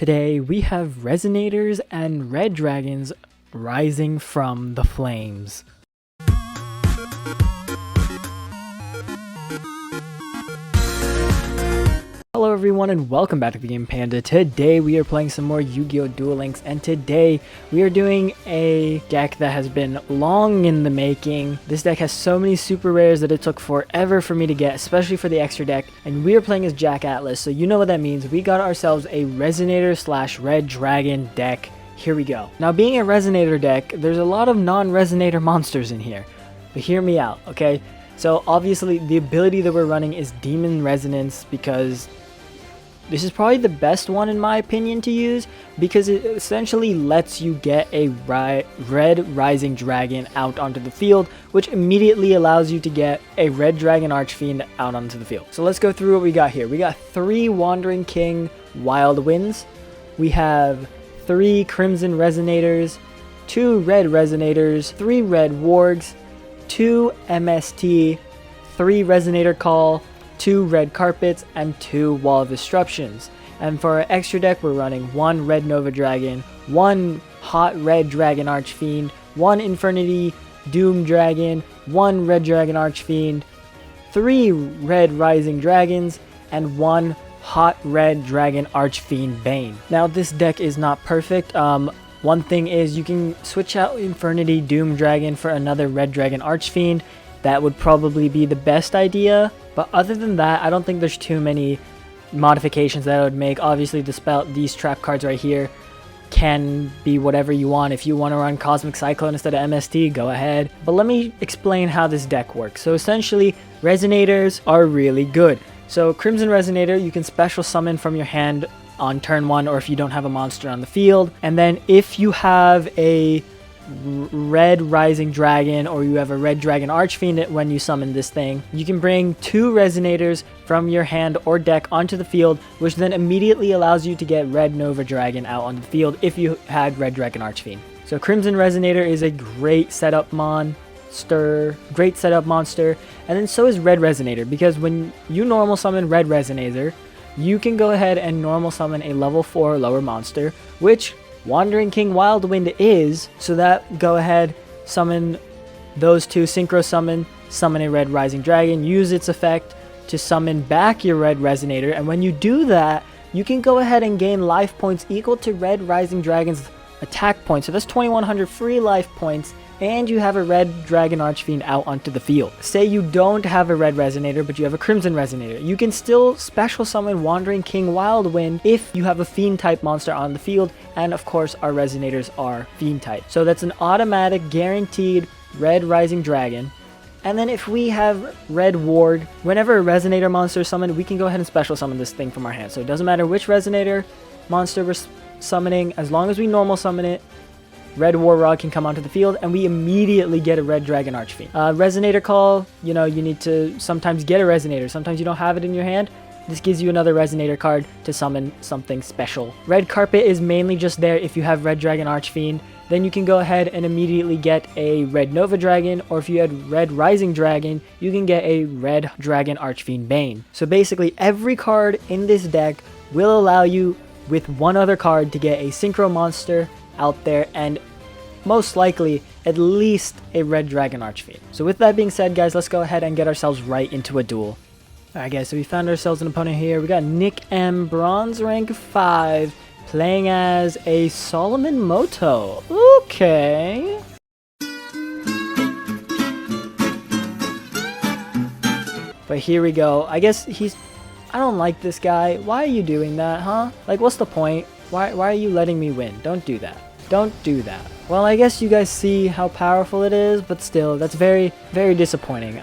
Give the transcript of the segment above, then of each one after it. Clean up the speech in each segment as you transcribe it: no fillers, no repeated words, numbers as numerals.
Today we have Resonators and Red Dragons rising from the flames. Hello everyone and welcome back to the Game Panda. Today we are playing some more Yu-Gi-Oh! Duel Links, and today we are doing a deck that has been long in the making. This deck has so many super rares that it took forever for me to get, especially for the extra deck, and we are playing as Jack Atlas, so you know what that means. We got ourselves a Resonator / Red Dragon deck. Here we go. Now, being a Resonator deck, there's a lot of non-Resonator monsters in here, but hear me out, okay? So obviously the ability that we're running is Demon Resonance, because this is probably the best one in my opinion to use, because it essentially lets you get a red rising dragon out onto the field, which immediately allows you to get a red dragon Archfiend out onto the field. So let's go through what we got here. We got 3 Wandering King Wild Winds. We have 3 Crimson Resonators, 2 Red Resonators, 3 Red Wargs, 2 MST, 3 Resonator Call, 2 Red Carpets, and 2 Wall of Disruptions. And for our extra deck, we're running 1 Red Nova Dragon, 1 Hot Red Dragon Archfiend, 1 Infernity Doom Dragon, 1 Red Dragon Archfiend, 3 Red Rising Dragons, and 1 Hot Red Dragon Archfiend Bane. Now, this deck is not perfect. One thing is you can switch out Infernity Doom Dragon for another Red Dragon Archfiend. That would probably be the best idea. But other than that, I don't think there's too many modifications that I would make. Obviously, these trap cards right here can be whatever you want. If you want to run Cosmic Cyclone instead of MST, go ahead. But let me explain how this deck works. So essentially, Resonators are really good. So Crimson Resonator, you can special summon from your hand on turn 1, or if you don't have a monster on the field. And then if you have a Red Rising Dragon, or you have a Red Dragon Archfiend when you summon this thing, you can bring 2 Resonators from your hand or deck onto the field, which then immediately allows you to get Red Nova Dragon out on the field if you had Red Dragon Archfiend. So Crimson Resonator is a great setup monster, and then so is Red Resonator, because when you normal summon Red Resonator, you can go ahead and normal summon a level 4 lower monster, which Wandering King Wild Wind is, so that go ahead, summon those 2, synchro summon a Red Rising Dragon, use its effect to summon back your Red Resonator, and when you do that, you can go ahead and gain life points equal to Red Rising Dragon's attack points, so that's 2100 free life points, and you have a Red Dragon Archfiend out onto the field. Say you don't have a Red Resonator, but you have a Crimson Resonator. You can still special summon Wandering King Wild Wind if you have a Fiend type monster on the field, and of course our Resonators are Fiend type. So that's an automatic guaranteed Red Rising Dragon. And then if we have Red Ward, whenever a Resonator monster is summoned, we can go ahead and special summon this thing from our hand. So it doesn't matter which Resonator monster we're summoning, as long as we normal summon it, Red Warrog can come onto the field, and we immediately get a Red Dragon Archfiend. Resonator Call, you know, you need to sometimes get a Resonator. Sometimes you don't have it in your hand. This gives you another Resonator card to summon something special. Red Carpet is mainly just there if you have Red Dragon Archfiend. Then you can go ahead and immediately get a Red Nova Dragon, or if you had Red Rising Dragon, you can get a Red Dragon Archfiend Bane. So basically, every card in this deck will allow you, with one other card, to get a synchro monster out there, and most likely at least a Red Dragon Archfiend. So with that being said, guys, let's go ahead and get ourselves right into a duel. Alright guys, so we found ourselves an opponent here. We got Nick M, bronze rank 5, playing as a Solomon Moto. Okay. But here we go. I guess I don't like this guy. Why are you doing that, huh? Like, what's the point? Why are you letting me win? Don't do that. Don't do that. Well, I guess you guys see how powerful it is, but still, that's very, very disappointing.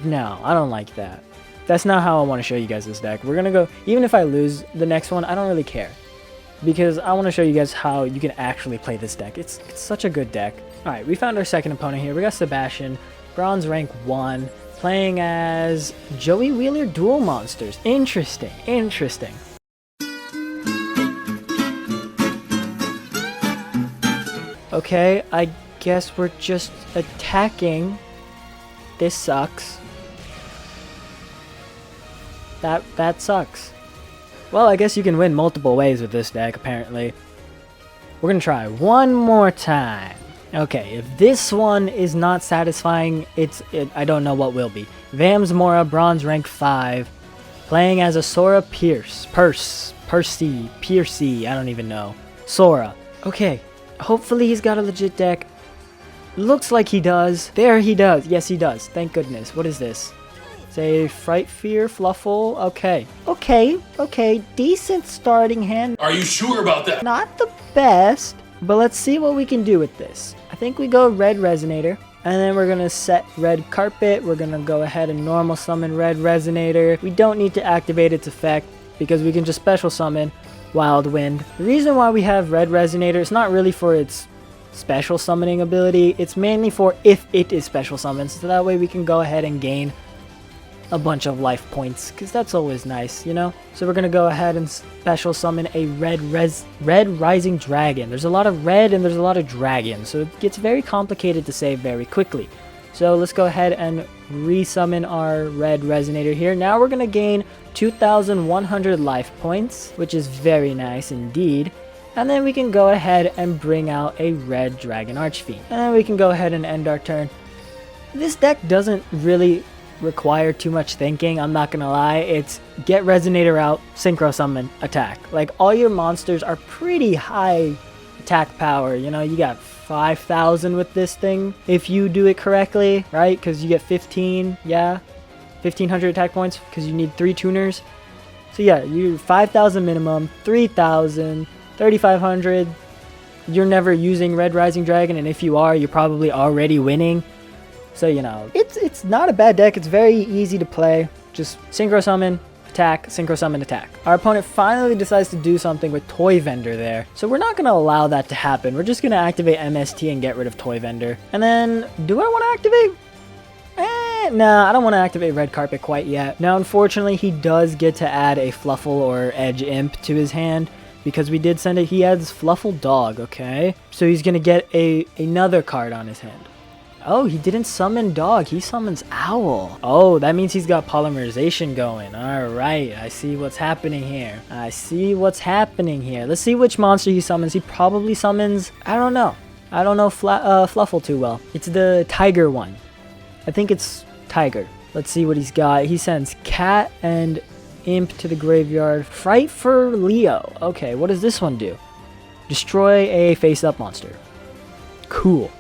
No, I don't like that. That's not how I want to show you guys this deck. We're gonna go, even if I lose the next one, I don't really care, because I want to show you guys how you can actually play this deck. It's such a good deck. Alright, we found our second opponent here. We got Sebastian, bronze rank 1, playing as Joey Wheeler Duel Monsters. Interesting, interesting. Okay, I guess we're just attacking. This sucks. That sucks. Well, I guess you can win multiple ways with this deck, apparently. We're gonna try one more time. Okay, if this one is not satisfying, I don't know what will be. Vams Mora, bronze rank 5, playing as a Sora Piercy, I don't even know. Sora. Okay, hopefully he's got a legit deck. Looks like he does. There he does. Yes, he does. Thank goodness. What is this? Say Fright Fear, Fluffle. Okay. Okay. Decent starting hand. Are you sure about that? Not the best, but let's see what we can do with this. I think we go Red Resonator, and then we're gonna set Red Carpet. We're gonna go ahead and normal summon Red Resonator. We don't need to activate its effect because we can just special summon Wild Wind. The reason why we have Red Resonator is not really for its special summoning ability. It's mainly for if it is special summoned, so that way we can go ahead and gain a bunch of life points, because that's always nice, you know? So we're gonna go ahead and special summon a Red Rising Dragon. There's a lot of red and there's a lot of dragon, so it gets very complicated to save very quickly. So let's go ahead and resummon our Red Resonator here. Now we're gonna gain 2,100 life points, which is very nice indeed. And then we can go ahead and bring out a Red Dragon Archfiend. And then we can go ahead and end our turn. This deck doesn't really require too much thinking, I'm not gonna lie. It's get Resonator out, synchro summon, attack. Like, all your monsters are pretty high attack power, you know? You got 5,000 with this thing if you do it correctly, right? Because you get 1,500 attack points because you need 3 tuners. So yeah, you 5,000 minimum, 3,000, 3,500. You're never using Red Rising Dragon, and if you are, you're probably already winning. So, you know, it's not a bad deck. It's very easy to play. Just synchro summon, attack, synchro summon, attack. Our opponent finally decides to do something with Toy Vendor there. So we're not going to allow that to happen. We're just going to activate MST and get rid of Toy Vendor. And then, do I want to activate? Nah, I don't want to activate Red Carpet quite yet. Now, unfortunately, he does get to add a Fluffle or Edge Imp to his hand, because we did send it. He adds Fluffle Dog, okay? So he's going to get another card on his hand. Oh, he didn't summon Dog. He summons Owl. Oh, that means he's got polymerization going. All right, I see what's happening here. Let's see which monster he summons. He probably summons, I don't know Fluffle too well. It's the Tiger one. I think it's Tiger. Let's see what he's got. He sends Cat and Imp to the graveyard. Fright for Leo. Okay, what does this one do? Destroy a face-up monster. Cool.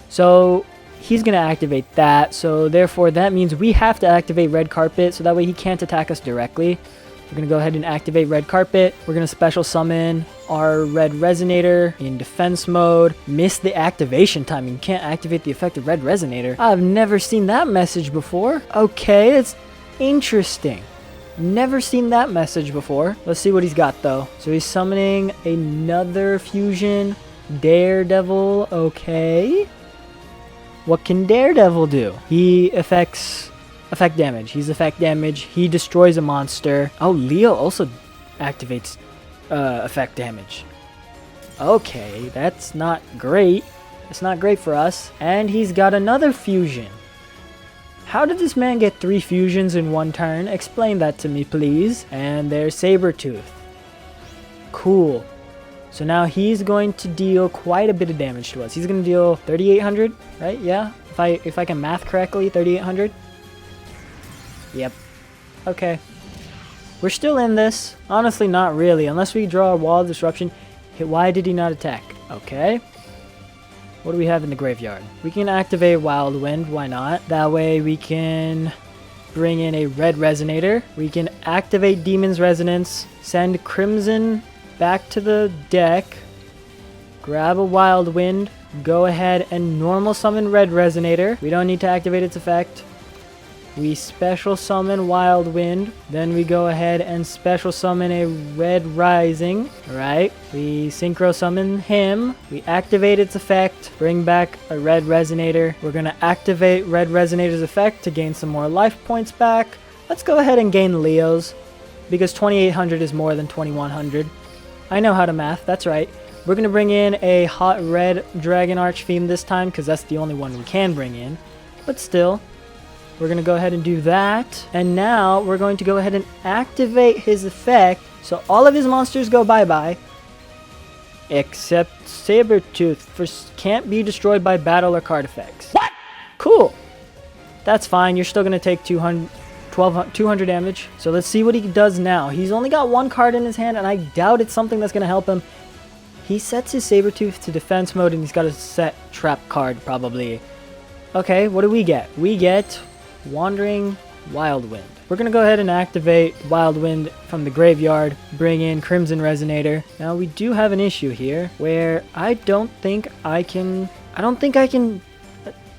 So he's going to activate that. So therefore, that means we have to activate Red Carpet, so that way he can't attack us directly. We're going to go ahead and activate Red Carpet. We're going to special summon our Red Resonator in defense mode. Miss the activation time. You can't activate the effect of Red Resonator. I've never seen that message before. Okay, that's interesting. Never seen that message before. Let's see what he's got though. So he's summoning another fusion. Daredevil. Okay. What can Daredevil do? He effect damage. He's effect damage. He destroys a monster. Oh, Leo also activates effect damage. Okay, that's not great. It's not great for us. And he's got another fusion. How did this man get 3 fusions in one turn? Explain that to me, please. And there's Sabretooth. Cool. So now he's going to deal quite a bit of damage to us. He's going to deal 3,800, right? Yeah, if I can math correctly, 3,800. Yep. Okay. We're still in this. Honestly, not really. Unless we draw a Wall of Disruption. Why did he not attack? Okay. What do we have in the graveyard? We can activate Wild Wind. Why not? That way we can bring in a Red Resonator. We can activate Demon's Resonance. Send Crimson back to the deck. Grab a Wild Wind. Go ahead and normal summon Red Resonator. We don't need to activate its effect. We special summon Wild Wind. Then we go ahead and special summon a Red Rising. Alright. We synchro summon him. We activate its effect. Bring back a Red Resonator. We're going to activate Red Resonator's effect to gain some more life points back. Let's go ahead and gain Leo's, because 2,800 is more than 2,100. I know how to math. That's right. We're going to bring in a hot Red Dragon Archfiend this time, because that's the only one we can bring in. But still, we're going to go ahead and do that. And now we're going to go ahead and activate his effect So all of his monsters go bye-bye. Except Sabretooth can't be destroyed by battle or card effects. What? Cool. That's fine. You're still going to take 200 damage. So let's see what he does now. He's only got one card in his hand, and I doubt it's something that's going to help him. He sets his Sabretooth to defense mode, and he's got a set trap card, probably. Okay, what do we get? We get Wandering Wild Wind. We're going to go ahead and activate Wild Wind from the graveyard, bring in Crimson Resonator. Now, we do have an issue here where I don't think I can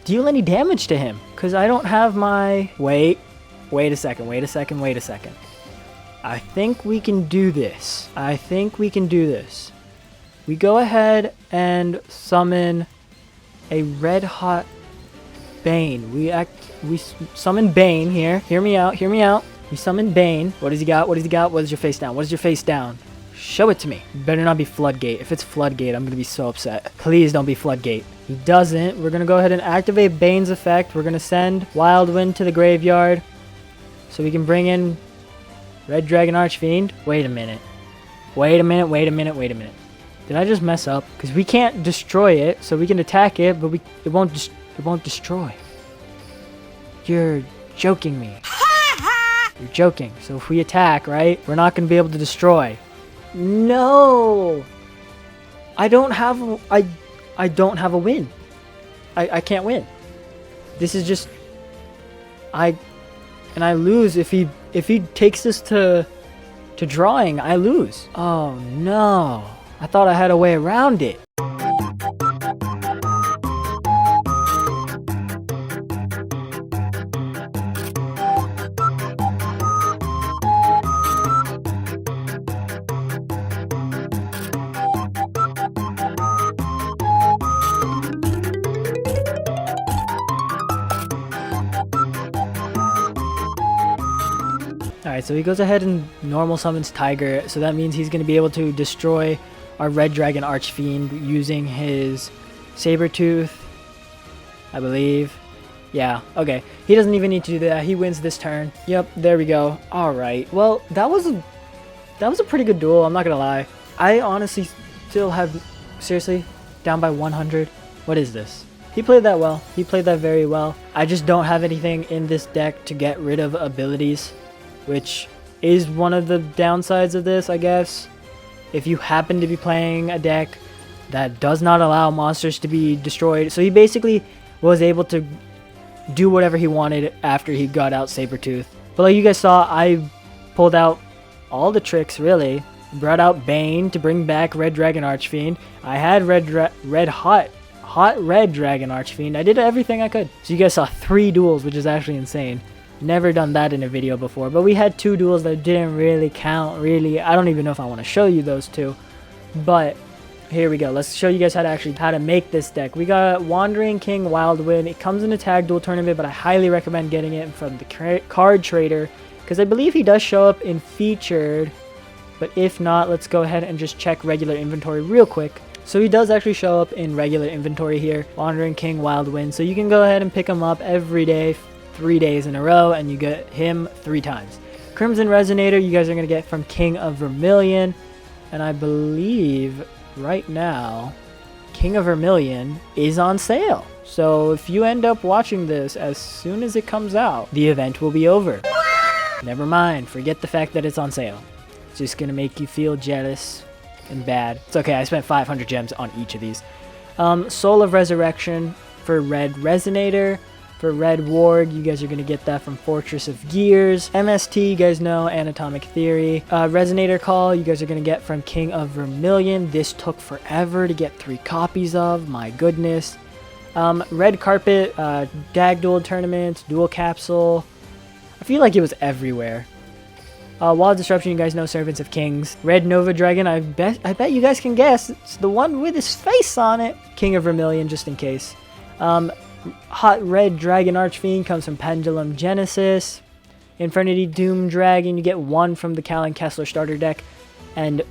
deal any damage to him because I don't have my... Wait a second. I think we can do this. We go ahead and summon a Red Hot Bane. We summon Bane here. Hear me out. We summon Bane. What does he got? What is your face down? Show it to me. Better not be Floodgate. If it's Floodgate, I'm going to be so upset. Please don't be Floodgate. He doesn't. We're going to go ahead and activate Bane's effect. We're going to send Wild Wind to the graveyard so we can bring in Red Dragon Archfiend. Wait a minute. Did I just mess up? Because we can't destroy it, so we can attack it, but it won't destroy. You're joking me. You're joking. So if we attack, right, we're not going to be able to destroy. No! I don't have a win. I can't win. This is just... I lose if he takes this to drawing. I lose. Oh no. I thought I had a way around it. Alright, so he goes ahead and normal summons Tiger, so that means he's going to be able to destroy our Red Dragon Archfiend using his Sabretooth, I believe. Yeah, okay. He doesn't even need to do that. He wins this turn. Yep, there we go. Alright, well, that was a pretty good duel, I'm not going to lie. I honestly still have, seriously, down by 100. What is this? He played that well. He played that very well. I just don't have anything in this deck to get rid of abilities, which is one of the downsides of this, I guess. If you happen to be playing a deck that does not allow monsters to be destroyed. So he basically was able to do whatever he wanted after he got out Sabretooth. But like you guys saw, I pulled out all the tricks, really. Brought out Bane to bring back Red Dragon Archfiend. I had hot Red Dragon Archfiend. I did everything I could. So you guys saw 3 duels, which is actually insane. Never done that in a video before, but we had 2 duels that didn't really count, really. I don't even know if I want to show you those 2, but here we go. Let's show you guys how to make this deck. We got Wandering King Wild Wind. It comes in a tag duel tournament, but I highly recommend getting it from the card trader because I believe he does show up in featured, but if not, let's go ahead and just check regular inventory real quick. So he does actually show up in regular inventory here, Wandering King Wild Wind, so you can go ahead and pick him up every day, 3 days in a row, and you get him 3 times. Crimson Resonator you guys are going to get from King of Vermilion, and I believe right now King of Vermilion is on sale. So if you end up watching this as soon as it comes out, the event will be over. Never mind, forget the fact that it's on sale. It's just going to make you feel jealous and bad. It's okay, I spent 500 gems on each of these. Soul of Resurrection for Red Resonator. For Red Ward, you guys are going to get that from Fortress of Gears. MST, you guys know, Anatomic Theory. Resonator Call, you guys are going to get from King of Vermilion. This took forever to get 3 copies of. My goodness. Red Carpet, Dag Duel Tournament, Duel Capsule. I feel like it was everywhere. Wall of Disruption, you guys know, Servants of Kings. Red Nova Dragon, I bet you guys can guess. It's the one with his face on it. King of Vermilion, just in case. Hot Red Dragon Archfiend comes from Pendulum Genesis. Infernity Doom Dragon, you get 1 from the Callan Kessler starter deck, and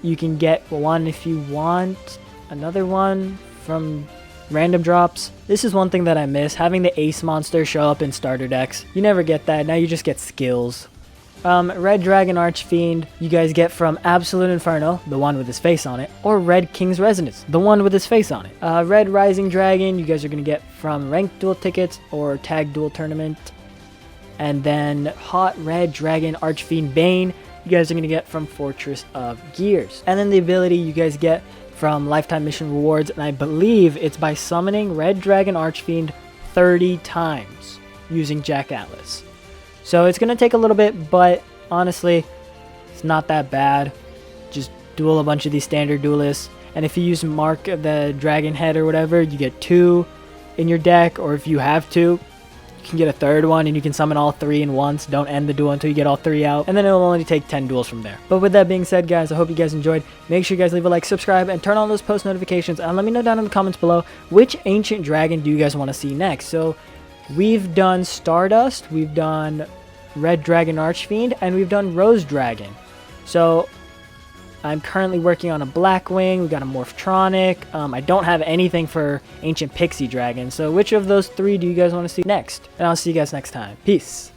you can get 1 if you want another one from random drops. This is one thing that I miss, having the Ace monster show up in starter decks. You never get that, now you just get skills. Red Dragon Archfiend, you guys get from Absolute Inferno, the one with his face on it, or Red King's Resonance, the one with his face on it. Red Rising Dragon, you guys are going to get from Ranked Duel tickets or Tag Duel Tournament. And then Hot Red Dragon Archfiend Bane, you guys are going to get from Fortress of Gears. And then the ability you guys get from Lifetime Mission Rewards, and I believe it's by summoning Red Dragon Archfiend 30 times using Jack Atlas. So it's going to take a little bit, but honestly, it's not that bad. Just duel a bunch of these standard duelists. And if you use Mark the Dragon Head or whatever, you get 2 in your deck. Or if you have 2, you can get a 3rd one and you can summon all 3 in once. Don't end the duel until you get all 3 out. And then it'll only take 10 duels from there. But with that being said, guys, I hope you guys enjoyed. Make sure you guys leave a like, subscribe, and turn on those post notifications. And let me know down in the comments below, which Ancient Dragon do you guys want to see next? So we've done Stardust, we've done Red Dragon Archfiend, and we've done Rose Dragon. So I'm currently working on a Blackwing. We got a Morphtronic. I don't have anything for Ancient Pixie Dragon. So which of those 3 do you guys want to see next? And I'll see you guys next time. Peace.